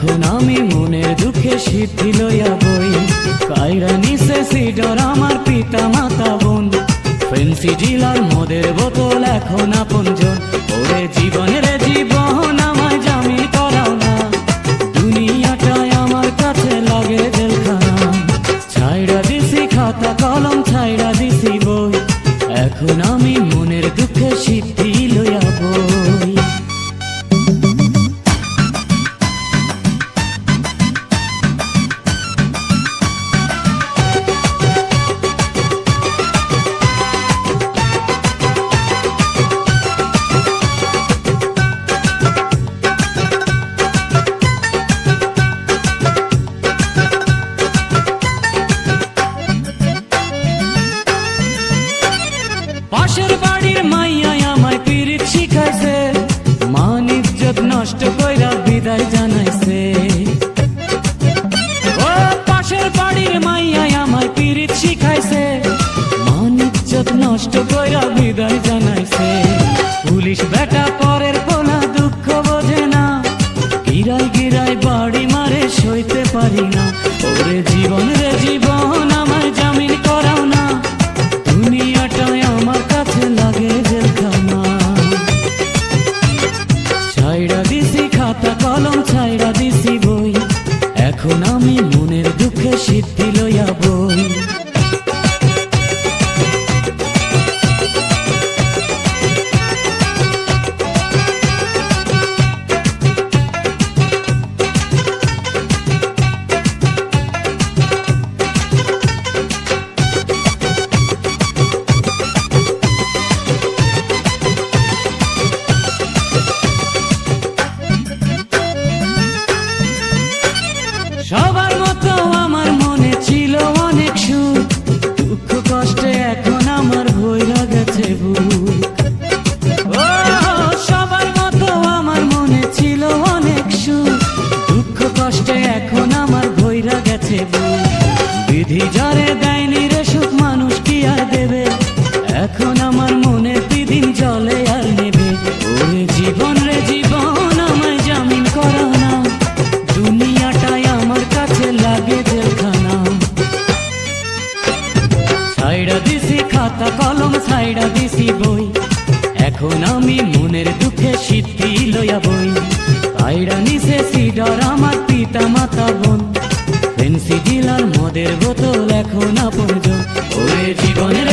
এখন আমি মনের দুঃখে সিদ্ধি লইয়া বই। কাইরা নিছে সিডর আমার পিতা মাতা বোন, ফেন্সি ডিলার মদের বোতল এখন আপনজন। ওরে জীবনের জীবন আমায় জামিন করাও না, দুনিয়াটাই আমার কাছে লাগে জেলখানা। ছাইড়া দিছি খাতা কলম, ছাইড়া দিছি বই, এখন আমি মনের দুঃখে সিদ্ধি লইয়া বই। পাশের বাড়ির মাইয়া আমায় পিরিত শিখাইছে, মান ইজ্জত নষ্ট কইরা বিদায় জানাইছে। ও পাশের বাড়ির মাইয়া আমায় পিরিত শিখাইছে, মান ইজ্জত নষ্ট কইরা বিদায় জানাইছে। পুলিশ বেটা পরের পোলা দুঃখ বোঝে না, গিরাই গিরাই বাড়ি মারে সইতে পারি না। ওরে জীবন রে জীবন আমায় জামিন করাও না, দুনিয়াটাই আমার কাছে লাগে জেলখানা। ছাইড়া দিছি খাতা কলম, ছাইড়া দিছি বই, এখন আমি মনের দুঃখে সিদ্ধি লইয়া বই। সবার মতো আমার মনে ছিল অনেক সুখ, দুঃখ কষ্টে এখন আমার ভইরা গেছে বুক। ও সবার মতো আমার মনে ছিল অনেক সুখ, দুঃখ কষ্টে এখন আমার ভইরা গেছে বুক। বিধি যারে দেয়নি রে সুখ, মানুষ কি আর দেবে, এখন আমার মনে দিন জলে আর নেবে। ওরে জীবন রে জীবন আমায় জামিন করাও না, দুনিয়াটাই আমার কাছে লাগে জেলখানা। ছাইড়া দিছি খাতা কলম, ছাইড়া দিছি বই, এখন আমি মনের দুঃখে সিদ্ধি লইয়া বই। ছাইড়া নিছে সিডর আমার পিতা মাতা বোন, ফেন্সি ডিলার মদের বোতল এখন আপনজন। ওরে জীবনের